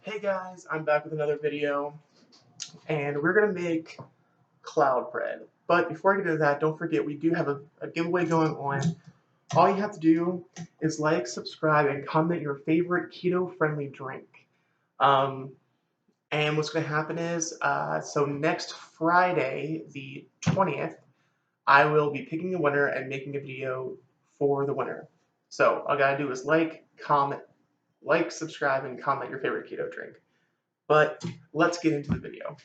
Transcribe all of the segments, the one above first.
Hey guys, I'm back with another video, and we're gonna make cloud bread. But before I get into that, don't forget we do have a giveaway going on. All you have to do is like, subscribe, and comment your favorite keto-friendly drink. Um, and what's gonna happen is, so next Friday, the 20th, I will be picking a winner and making a video for the winner. So all I gotta do is like, subscribe, and comment your favorite keto drink. But let's get into the video.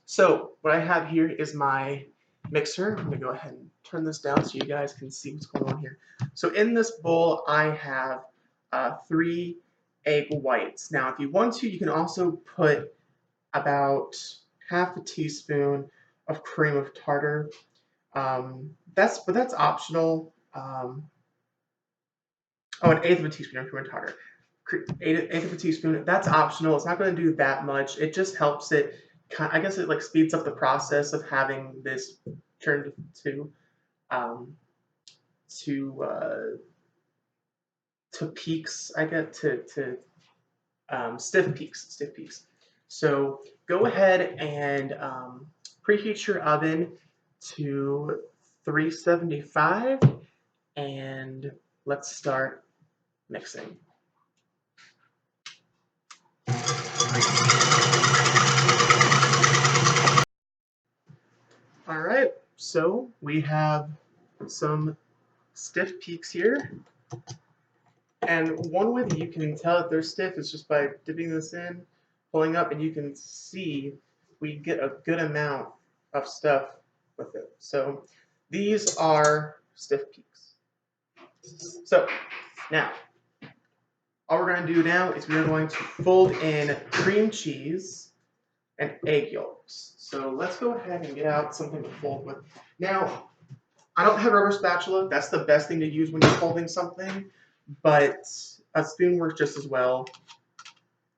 So what I have here is my mixer. I'm gonna go ahead and turn this down so you guys can see what's going on here. So in this bowl, I have 3 egg whites. Now, if you want to, you can also put about half a teaspoon of cream of tartar. That's optional. An eighth of a teaspoon of cream of tartar. Eighth of a teaspoon. That's optional. It's not going to do that much. It just helps it. I guess it like speeds up the process of having this turned um, to peaks. I get to stiff peaks. Stiff peaks. So go ahead and preheat your oven to 375, and let's start mixing. All right, so we have some stiff peaks here. And one way that you can tell if they're stiff is just by dipping this in, pulling up, and you can see we get a good amount of stuff with it. So these are stiff peaks. So now, all we're going to do now is we're going to fold in cream cheese and egg yolks. So let's go ahead and get out something to fold with. Now, I don't have a rubber spatula. That's the best thing to use when you're folding something, but a spoon works just as well.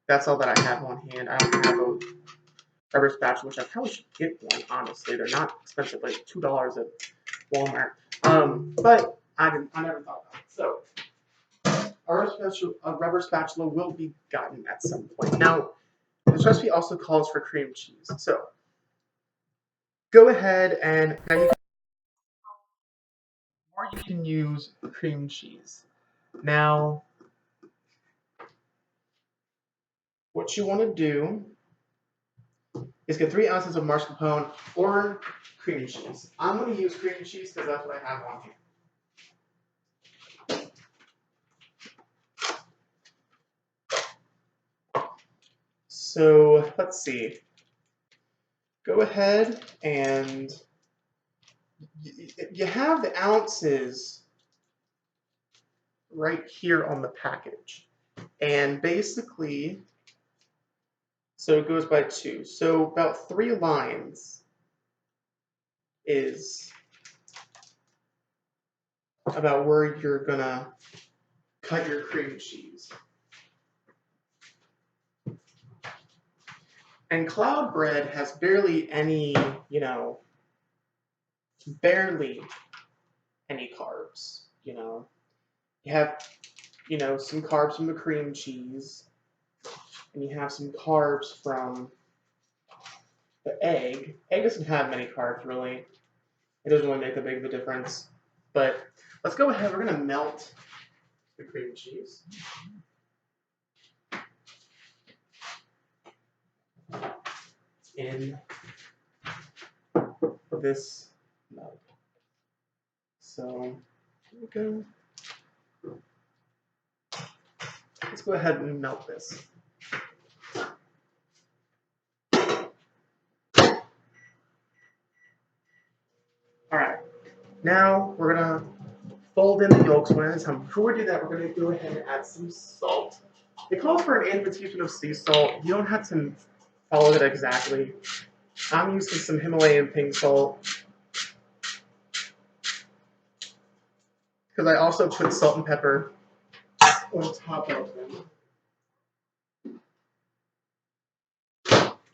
That's all that I have on hand. I don't have a rubber spatula, which I probably should get one, honestly. They're not expensive, like $2 at Walmart. But I never thought about it. So a rubber spatula will be gotten at some point. Now, this recipe also calls for cream cheese. So go ahead and now you can use cream cheese. Now, what you want to do is get 3 ounces of mascarpone or cream cheese. I'm going to use cream cheese because that's what I have on here. So let's see. Go ahead and you have the ounces right here on the package. And basically, so it goes by 2. So about 3 lines is about where you're gonna cut your cream cheese. And cloud bread has barely any, barely any carbs. You have, some carbs from the cream cheese, and you have some carbs from the egg. Egg doesn't have many carbs, really. It doesn't really make a big of a difference. But let's go ahead. We're going to melt the cream cheese. In this mug. So here we go. Let's go ahead and melt this. Alright, now we're going to fold in the yolks one at a time. Before we do that, we're going to go ahead and add some salt. It calls for an eighth of a teaspoon of sea salt. You don't have to follow it exactly. I'm using some Himalayan pink salt because I also put salt and pepper on top of them.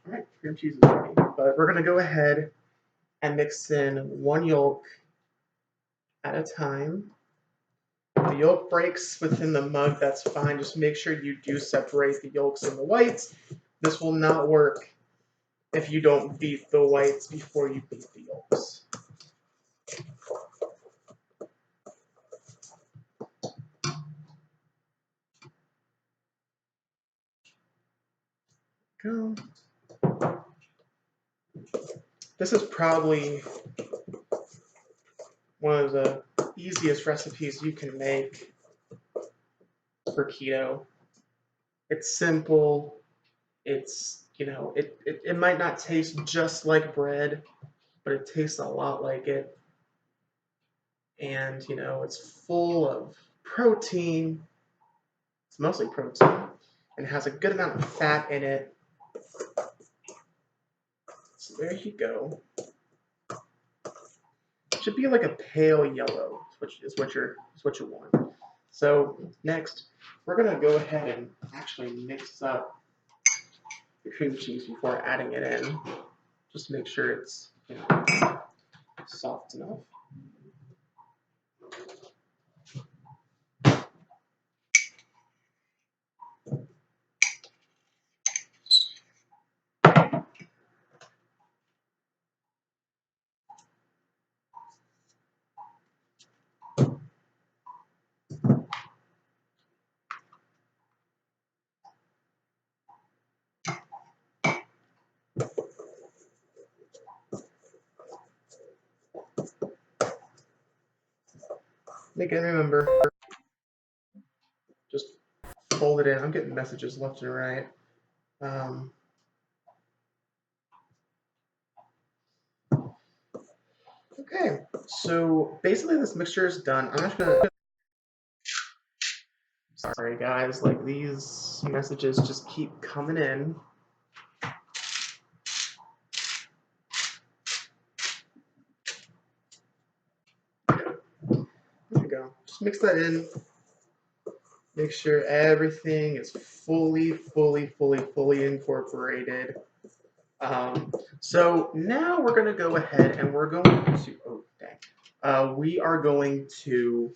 Alright, cream cheese is ready. But we're going to go ahead and mix in 1 yolk at a time. the yolk breaks within the mug, that's fine. Just make sure you do separate the yolks and the whites. This will not work if you don't beat the whites before you beat the yolks. Go. This is probably one of the easiest recipes you can make for keto. It's simple. It's, it might not taste just like bread, but it tastes a lot like it. And, it's full of protein. It's mostly protein and has a good amount of fat in it. So there you go. It should be like a pale yellow, which is what you want. So next, we're gonna go ahead and actually mix up the cream cheese before adding it in, just to make sure it's soft enough. Again, remember, just fold it in. I'm getting messages left and right. Okay, so basically this mixture is done. I'm just gonna. Sorry guys, like these messages just keep coming in. There we go. Just mix that in. Make sure everything is fully incorporated. So now we're going to go ahead and we're going to, we are going to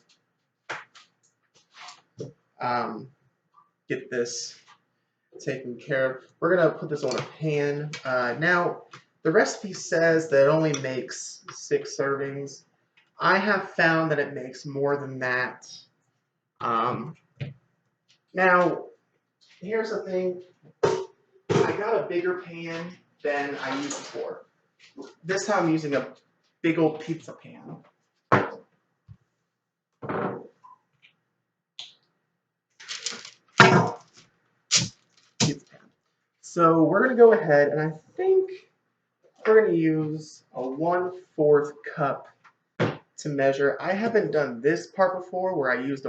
get this taken care of. We're going to put this on a pan. Now, the recipe says that it only makes 6 servings. I have found that it makes more than that. Now, here's the thing. I got a bigger pan than I used before. This time I'm using a big old pizza pan. So we're going to go ahead and I think we're going to use a 1/4 cup to measure. I haven't done this part before where I used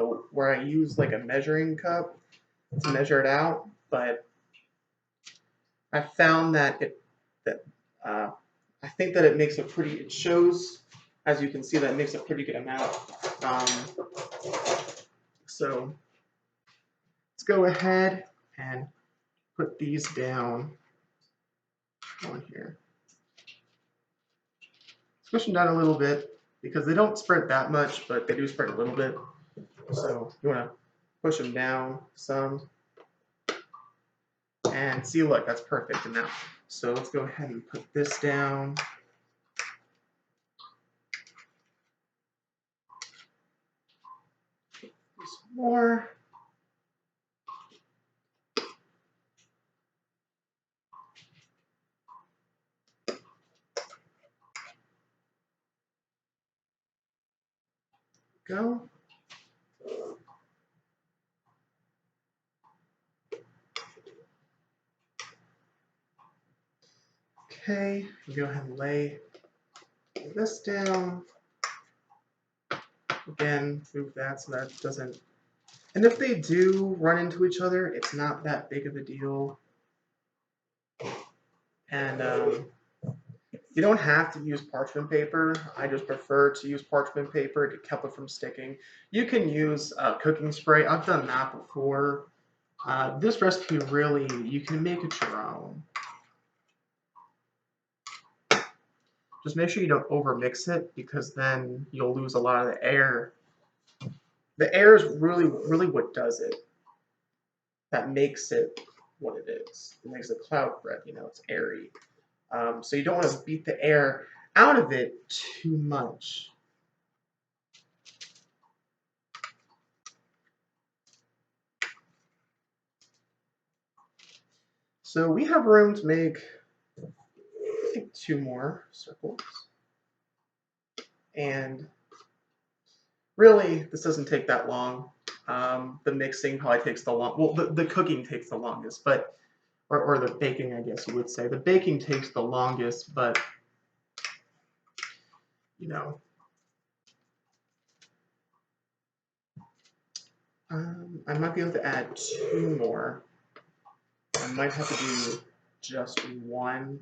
like a measuring cup to measure it out, but I found that I think that it makes a pretty, it shows, as you can see, that it makes a pretty good amount. So let's go ahead and put these down on here. Squish them down a little bit because they don't spread that much, but they do spread a little bit. So you want to push them down some. And see, look, that's perfect enough. So let's go ahead and put this down. Some more. Go. Okay, go ahead and lay this down. Again, move that so that doesn't. And if they do run into each other, it's not that big of a deal. And you don't have to use parchment paper. I just prefer to use parchment paper to keep it from sticking. You can use cooking spray. I've done that before. This recipe really, you can make it your own. Just make sure you don't overmix it because then you'll lose a lot of the air The air is really what does it. That makes it what it is. It makes the cloud bread, you know, it's airy. So you don't want to beat the air out of it too much. So we have room to make, I think, 2 more circles. And really, this doesn't take that long. The mixing probably takes the long. Well, the cooking takes the longest, but or the baking, I guess you would say. The baking takes the longest, but you know, I might be able to add 2 more. I might have to do just 1.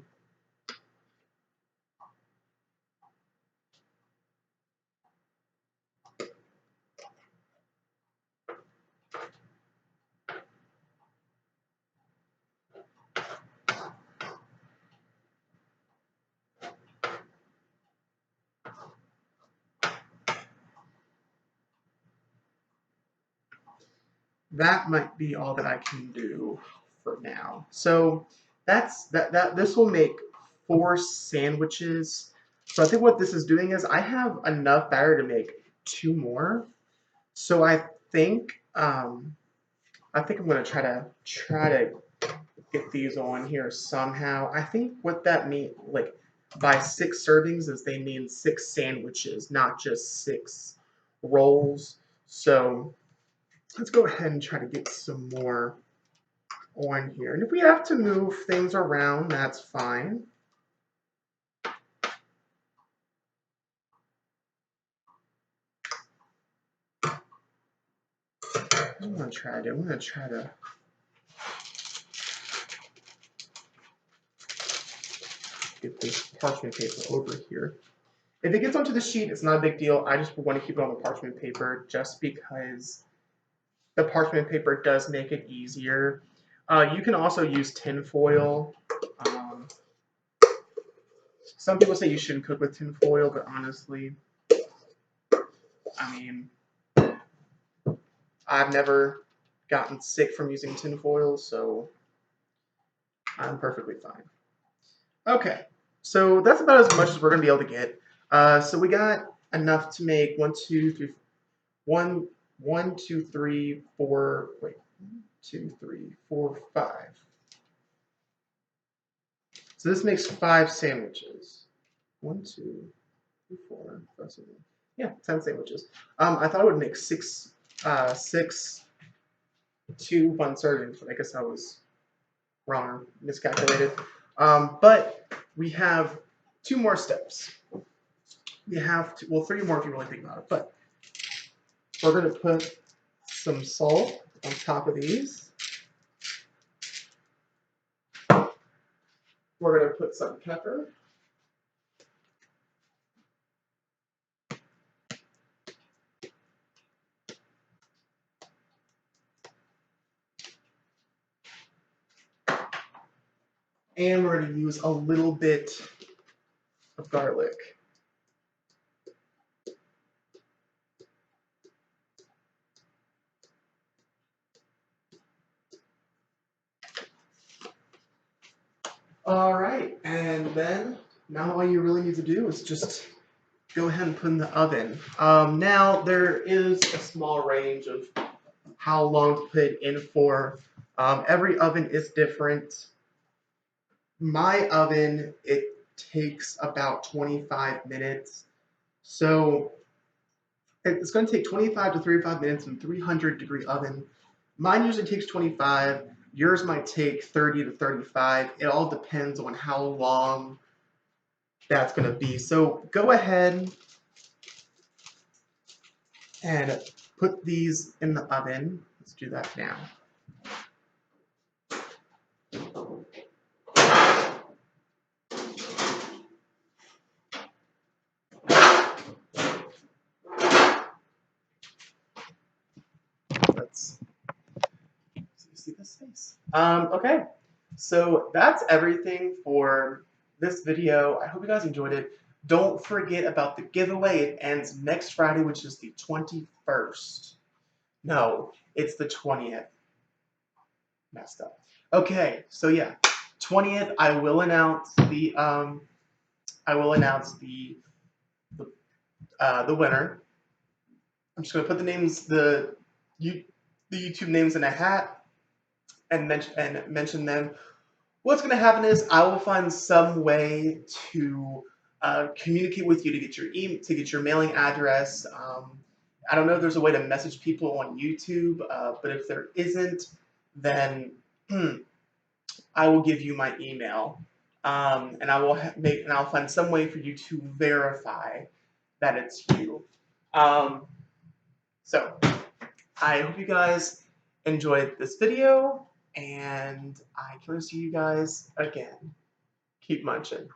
That might be all that I can do for now. So that this will make 4 sandwiches. So I think what this is doing is I have enough batter to make 2 more. So I think I'm gonna try to get these on here somehow. I think what that means, like by 6 servings, is they mean 6 sandwiches, not just 6 rolls. So let's go ahead and try to get some more on here. And if we have to move things around, that's fine. I'm gonna try to get this parchment paper over here. If it gets onto the sheet, it's not a big deal. I just want to keep it on the parchment paper just because the parchment paper does make it easier. You can also use tin foil. Um, some people say you shouldn't cook with tin foil, but honestly, I mean, I've never gotten sick from using tin foil, so I'm perfectly fine. Okay, so that's about as much as we're gonna be able to get. So we got enough to make 1, 2, 3, 1, 1, 2, 3, 4. Wait, 1, 2, 3, 4, 5. So this makes 5 sandwiches. 1, 2, 3, 4, 5, 7. Yeah, 10 sandwiches. I thought it would make 6, 2 1 servings, but I guess I was wrong, miscalculated. But we have 2 more steps. We have to, well, 3 more if you really think about it. But we're going to put some salt on top of these. We're going to put some pepper. And we're going to use a little bit of garlic. All right, and then now all you really need to do is just go ahead and put in the oven. Now there is a small range of how long to put it in for. Every oven is different. My oven, it takes about 25 minutes. So it's going to take 25 to 35 minutes in a 300-degree oven. Mine usually takes 25. Yours might take 30 to 35. It all depends on how long that's going to be. So go ahead and put these in the oven. Let's do that now. Let's see this face. Okay, so that's everything for this video. I hope you guys enjoyed it. Don't forget about the giveaway. It ends next Friday, which is the 21st. No, it's the 20th. Messed up. Okay, so yeah, 20th. I will announce the the winner. I'm just gonna put the names the YouTube names in a hat and mention them. What's gonna happen is I will find some way to communicate with you to get your to get your mailing address. I don't know if there's a way to message people on YouTube, but if there isn't, then I will give you my email, and I will and I'll find some way for you to verify that it's you. So I hope you guys enjoyed this video, and I can see you guys again. Keep munching.